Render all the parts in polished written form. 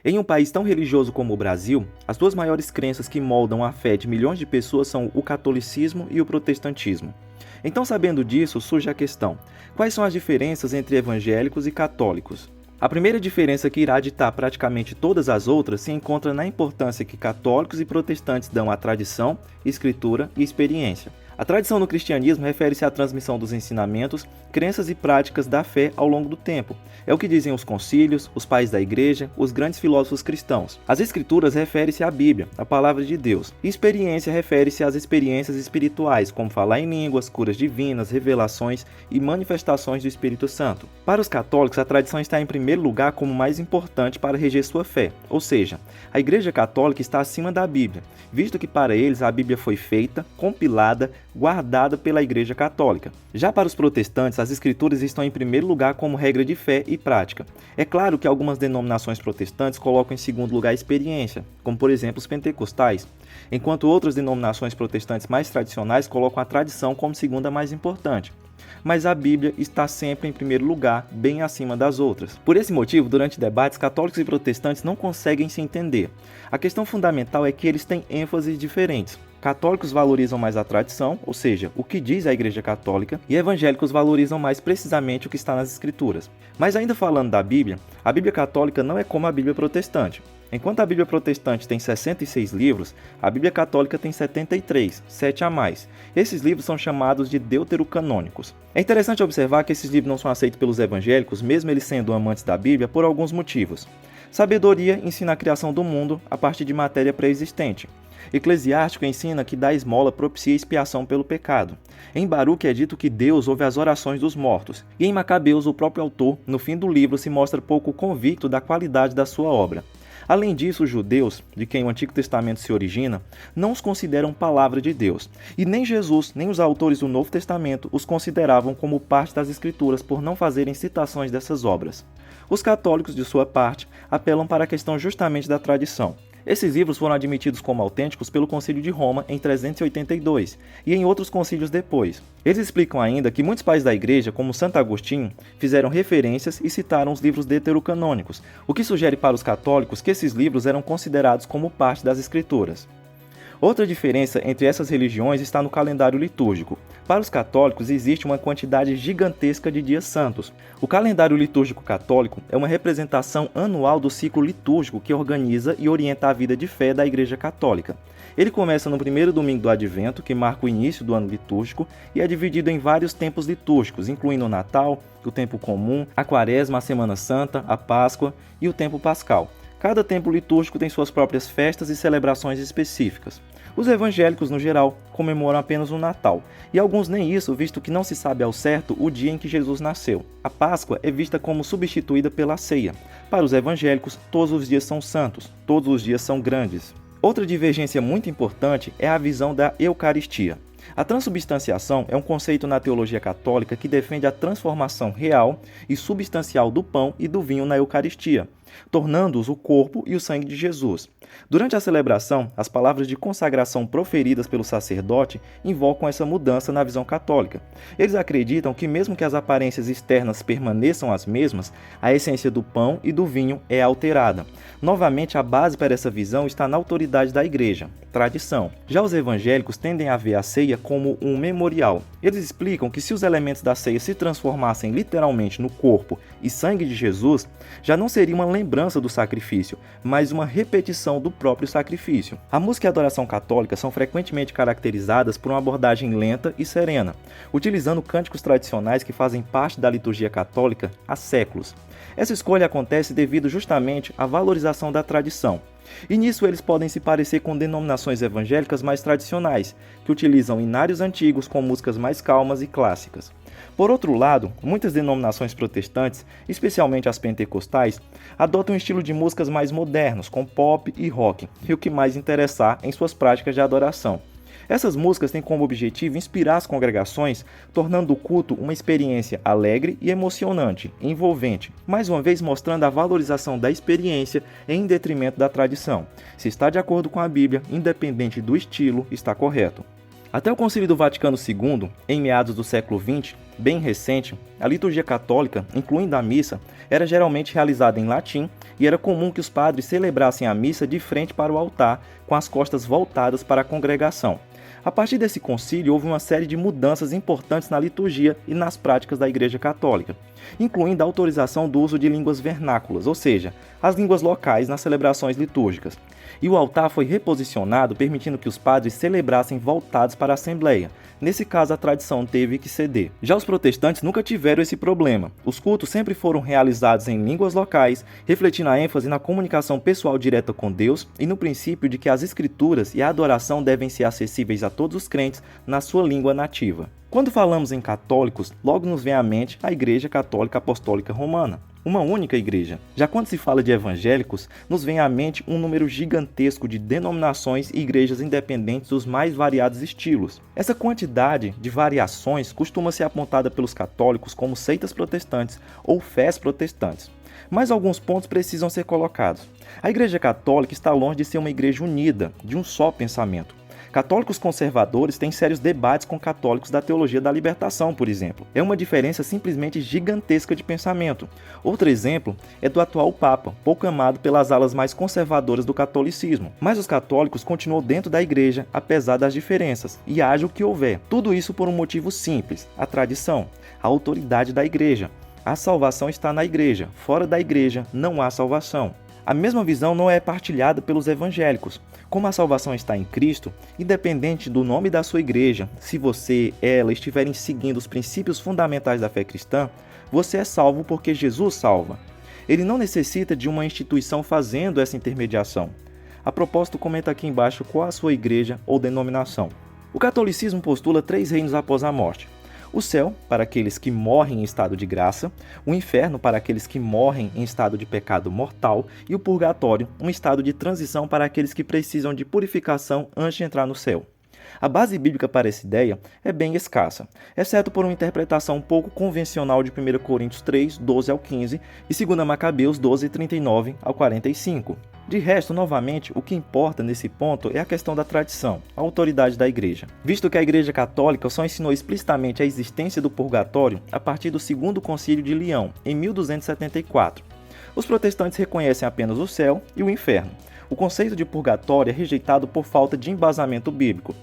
Em um país tão religioso como o Brasil, as duas maiores crenças que moldam a fé de milhões de pessoas são o catolicismo e o protestantismo. Então, sabendo disso, surge a questão: quais são as diferenças entre evangélicos e católicos? A primeira diferença, que irá ditar praticamente todas as outras, se encontra na importância que católicos e protestantes dão à tradição, escritura e experiência. A tradição no cristianismo refere-se à transmissão dos ensinamentos, crenças e práticas da fé ao longo do tempo. É o que dizem os concílios, os pais da igreja, os grandes filósofos cristãos. As escrituras referem-se à Bíblia, a palavra de Deus. E experiência refere-se às experiências espirituais, como falar em línguas, curas divinas, revelações e manifestações do Espírito Santo. Para os católicos, a tradição está em primeiro lugar como mais importante para reger sua fé, ou seja, a Igreja Católica está acima da Bíblia, visto que para eles a Bíblia foi feita, compilada, guardada pela Igreja Católica. Já para os protestantes, as Escrituras estão em primeiro lugar como regra de fé e prática. É claro que algumas denominações protestantes colocam em segundo lugar a experiência, como por exemplo os pentecostais, enquanto outras denominações protestantes mais tradicionais colocam a tradição como segunda mais importante. Mas a Bíblia está sempre em primeiro lugar, bem acima das outras. Por esse motivo, durante debates, católicos e protestantes não conseguem se entender. A questão fundamental é que eles têm ênfases diferentes. Católicos valorizam mais a tradição, ou seja, o que diz a Igreja Católica, e evangélicos valorizam mais precisamente o que está nas Escrituras. Mas ainda falando da Bíblia, a Bíblia Católica não é como a Bíblia Protestante. Enquanto a Bíblia Protestante tem 66 livros, a Bíblia Católica tem 73, 7 a mais. Esses livros são chamados de deuterocanônicos. É interessante observar que esses livros não são aceitos pelos evangélicos, mesmo eles sendo amantes da Bíblia, por alguns motivos. Sabedoria ensina a criação do mundo a partir de matéria pré-existente. Eclesiástico ensina que dar esmola propicia expiação pelo pecado. Em Baruque é dito que Deus ouve as orações dos mortos. E em Macabeus, o próprio autor, no fim do livro, se mostra pouco convicto da qualidade da sua obra. Além disso, os judeus, de quem o Antigo Testamento se origina, não os consideram palavra de Deus. E nem Jesus, nem os autores do Novo Testamento os consideravam como parte das Escrituras por não fazerem citações dessas obras. Os católicos, de sua parte, apelam para a questão justamente da tradição. Esses livros foram admitidos como autênticos pelo Concílio de Roma em 382 e em outros concílios depois. Eles explicam ainda que muitos pais da Igreja, como Santo Agostinho, fizeram referências e citaram os livros deuterocanônicos, o que sugere para os católicos que esses livros eram considerados como parte das Escrituras. Outra diferença entre essas religiões está no calendário litúrgico. Para os católicos, existe uma quantidade gigantesca de dias santos. O calendário litúrgico católico é uma representação anual do ciclo litúrgico que organiza e orienta a vida de fé da Igreja Católica. Ele começa no primeiro domingo do Advento, que marca o início do ano litúrgico, e é dividido em vários tempos litúrgicos, incluindo o Natal, o tempo comum, a Quaresma, a Semana Santa, a Páscoa e o tempo pascal. Cada tempo litúrgico tem suas próprias festas e celebrações específicas. Os evangélicos, no geral, comemoram apenas o Natal, e alguns nem isso, visto que não se sabe ao certo o dia em que Jesus nasceu. A Páscoa é vista como substituída pela ceia. Para os evangélicos, todos os dias são santos, todos os dias são grandes. Outra divergência muito importante é a visão da Eucaristia. A transubstanciação é um conceito na teologia católica que defende a transformação real e substancial do pão e do vinho na Eucaristia, tornando-os o corpo e o sangue de Jesus. Durante a celebração, as palavras de consagração proferidas pelo sacerdote invocam essa mudança na visão católica. Eles acreditam que mesmo que as aparências externas permaneçam as mesmas, a essência do pão e do vinho é alterada. Novamente, a base para essa visão está na autoridade da Igreja, tradição. Já os evangélicos tendem a ver a ceia como um memorial. Eles explicam que se os elementos da ceia se transformassem literalmente no corpo e sangue de Jesus, já não seria uma lembrança do sacrifício, mas uma repetição do próprio sacrifício. A música e a adoração católica são frequentemente caracterizadas por uma abordagem lenta e serena, utilizando cânticos tradicionais que fazem parte da liturgia católica há séculos. Essa escolha acontece devido justamente à valorização da tradição. E nisso eles podem se parecer com denominações evangélicas mais tradicionais, que utilizam hinários antigos com músicas mais calmas e clássicas. Por outro lado, muitas denominações protestantes, especialmente as pentecostais, adotam um estilo de músicas mais modernos, com pop e rock, e o que mais interessar em suas práticas de adoração. Essas músicas têm como objetivo inspirar as congregações, tornando o culto uma experiência alegre e emocionante, envolvente, mais uma vez mostrando a valorização da experiência em detrimento da tradição. Se está de acordo com a Bíblia, independente do estilo, está correto. Até o Concílio do Vaticano II, em meados do século XX, bem recente, a liturgia católica, incluindo a missa, era geralmente realizada em latim e era comum que os padres celebrassem a missa de frente para o altar, com as costas voltadas para a congregação. A partir desse concílio, houve uma série de mudanças importantes na liturgia e nas práticas da Igreja Católica, incluindo a autorização do uso de línguas vernáculas, ou seja, as línguas locais nas celebrações litúrgicas. E o altar foi reposicionado, permitindo que os padres celebrassem voltados para a Assembleia. Nesse caso, a tradição teve que ceder. Já os protestantes nunca tiveram esse problema. Os cultos sempre foram realizados em línguas locais, refletindo a ênfase na comunicação pessoal direta com Deus e no princípio de que as escrituras e a adoração devem ser acessíveis a todos os crentes na sua língua nativa. Quando falamos em católicos, logo nos vem à mente a Igreja Católica Apostólica Romana, uma única igreja. Já quando se fala de evangélicos, nos vem à mente um número gigantesco de denominações e igrejas independentes dos mais variados estilos. Essa quantidade de variações costuma ser apontada pelos católicos como seitas protestantes ou fés protestantes. Mas alguns pontos precisam ser colocados. A Igreja Católica está longe de ser uma igreja unida, de um só pensamento. Católicos conservadores têm sérios debates com católicos da teologia da libertação, por exemplo. É uma diferença simplesmente gigantesca de pensamento. Outro exemplo é do atual Papa, pouco amado pelas alas mais conservadoras do catolicismo. Mas os católicos continuam dentro da igreja, apesar das diferenças, e haja o que houver. Tudo isso por um motivo simples: a tradição, a autoridade da igreja. A salvação está na igreja. Fora da igreja não há salvação. A mesma visão não é partilhada pelos evangélicos. Como a salvação está em Cristo, independente do nome da sua igreja, se você e ela estiverem seguindo os princípios fundamentais da fé cristã, você é salvo porque Jesus salva. Ele não necessita de uma instituição fazendo essa intermediação. A propósito, comenta aqui embaixo qual a sua igreja ou denominação. O catolicismo postula 3 reinos após a morte: o céu, para aqueles que morrem em estado de graça; o inferno, para aqueles que morrem em estado de pecado mortal; e o purgatório, um estado de transição para aqueles que precisam de purificação antes de entrar no céu. A base bíblica para essa ideia é bem escassa, exceto por uma interpretação um pouco convencional de 1 Coríntios 3, 12 ao 15 e 2 Macabeus 12, 39 ao 45. De resto, novamente, o que importa nesse ponto é a questão da tradição, a autoridade da igreja. Visto que a Igreja Católica só ensinou explicitamente a existência do purgatório a partir do Segundo Concílio de Leão, em 1274. Os protestantes reconhecem apenas o céu e o inferno. O conceito de purgatório é rejeitado por falta de embasamento bíblico.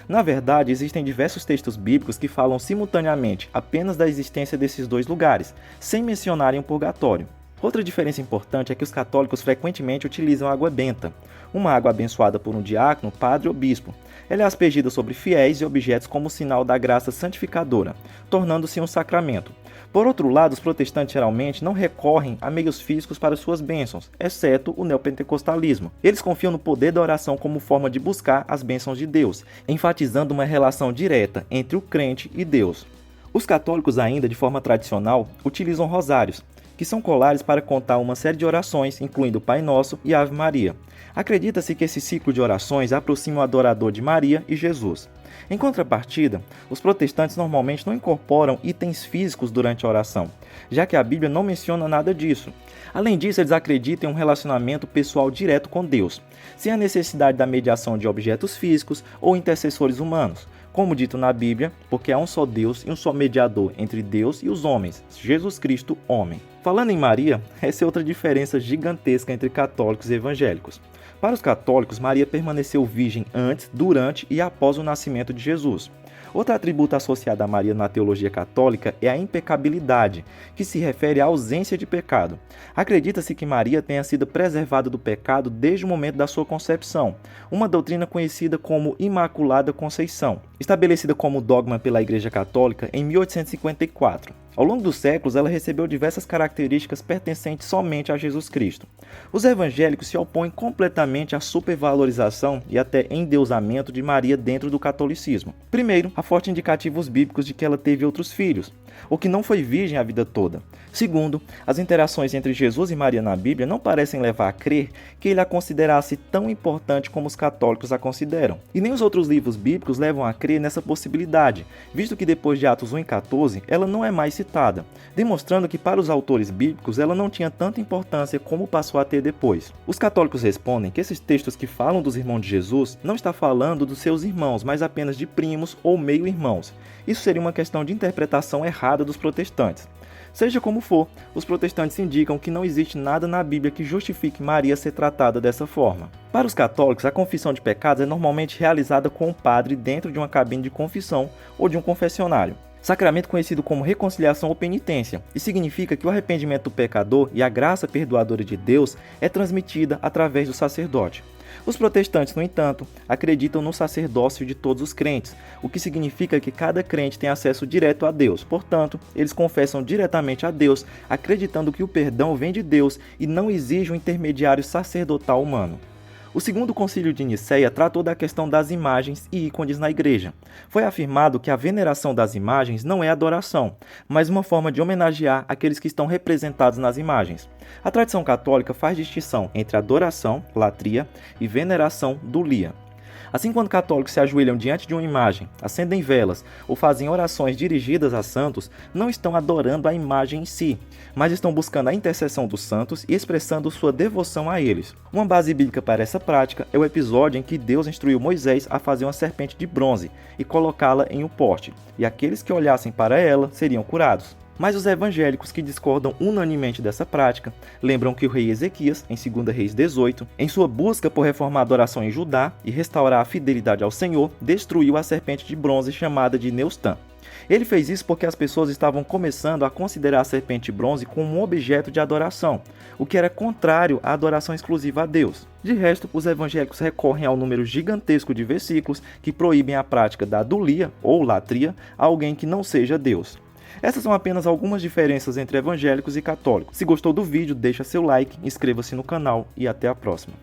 Na verdade, existem diversos textos bíblicos que falam simultaneamente apenas da existência desses dois lugares, sem mencionarem o purgatório. Outra diferença importante é que os católicos frequentemente utilizam água benta, uma água abençoada por um diácono, padre ou bispo. Ela é aspergida sobre fiéis e objetos como sinal da graça santificadora, tornando-se um sacramento. Por outro lado, os protestantes geralmente não recorrem a meios físicos para suas bênçãos, exceto o neopentecostalismo. Eles confiam no poder da oração como forma de buscar as bênçãos de Deus, enfatizando uma relação direta entre o crente e Deus. Os católicos ainda, de forma tradicional, utilizam rosários, que são colares para contar uma série de orações, incluindo o Pai Nosso e a Ave Maria. Acredita-se que esse ciclo de orações aproxima o adorador de Maria e Jesus. Em contrapartida, os protestantes normalmente não incorporam itens físicos durante a oração, já que a Bíblia não menciona nada disso. Além disso, eles acreditam em um relacionamento pessoal direto com Deus, sem a necessidade da mediação de objetos físicos ou intercessores humanos. Como dito na Bíblia, porque há um só Deus e um só mediador entre Deus e os homens, Jesus Cristo, homem. Falando em Maria, essa é outra diferença gigantesca entre católicos e evangélicos. Para os católicos, Maria permaneceu virgem antes, durante e após o nascimento de Jesus. Outro atributo associado a Maria na teologia católica é a impecabilidade, que se refere à ausência de pecado. Acredita-se que Maria tenha sido preservada do pecado desde o momento da sua concepção, uma doutrina conhecida como Imaculada Conceição, estabelecida como dogma pela Igreja Católica em 1854. Ao longo dos séculos, ela recebeu diversas características pertencentes somente a Jesus Cristo. Os evangélicos se opõem completamente à supervalorização e até endeusamento de Maria dentro do catolicismo. Primeiro, há fortes indicativos bíblicos de que ela teve outros filhos. ou que não foi virgem a vida toda. Segundo, as interações entre Jesus e Maria na Bíblia não parecem levar a crer que ele a considerasse tão importante como os católicos a consideram. E nem os outros livros bíblicos levam a crer nessa possibilidade, visto que depois de Atos 1 e 14, ela não é mais citada, demonstrando que para os autores bíblicos ela não tinha tanta importância como passou a ter depois. Os católicos respondem que esses textos que falam dos irmãos de Jesus não está falando dos seus irmãos, mas apenas de primos ou meio-irmãos. Isso seria uma questão de interpretação errada dos protestantes. Seja como for, os protestantes indicam que não existe nada na Bíblia que justifique Maria ser tratada dessa forma. Para os católicos, a confissão de pecados é normalmente realizada com um padre dentro de uma cabine de confissão ou de um confessionário. Sacramento conhecido como reconciliação ou penitência, e significa que o arrependimento do pecador e a graça perdoadora de Deus é transmitida através do sacerdote. Os protestantes, no entanto, acreditam no sacerdócio de todos os crentes, o que significa que cada crente tem acesso direto a Deus. Portanto, eles confessam diretamente a Deus, acreditando que o perdão vem de Deus e não exige um intermediário sacerdotal humano. O segundo concílio de Nicéia tratou da questão das imagens e ícones na igreja. Foi afirmado que a veneração das imagens não é adoração, mas uma forma de homenagear aqueles que estão representados nas imagens. A tradição católica faz distinção entre adoração, latria, e veneração, dulia. Assim, quando católicos se ajoelham diante de uma imagem, acendem velas ou fazem orações dirigidas a santos, não estão adorando a imagem em si, mas estão buscando a intercessão dos santos e expressando sua devoção a eles. Uma base bíblica para essa prática é o episódio em que Deus instruiu Moisés a fazer uma serpente de bronze e colocá-la em um poste, e aqueles que olhassem para ela seriam curados. Mas os evangélicos que discordam unanimemente dessa prática lembram que o rei Ezequias, em 2 Reis 18, em sua busca por reformar a adoração em Judá e restaurar a fidelidade ao Senhor, destruiu a serpente de bronze chamada de Neustã. Ele fez isso porque as pessoas estavam começando a considerar a serpente de bronze como um objeto de adoração, o que era contrário à adoração exclusiva a Deus. De resto, os evangélicos recorrem ao número gigantesco de versículos que proíbem a prática da adulia ou latria a alguém que não seja Deus. Essas são apenas algumas diferenças entre evangélicos e católicos. Se gostou do vídeo, deixa seu like, inscreva-se no canal e até a próxima.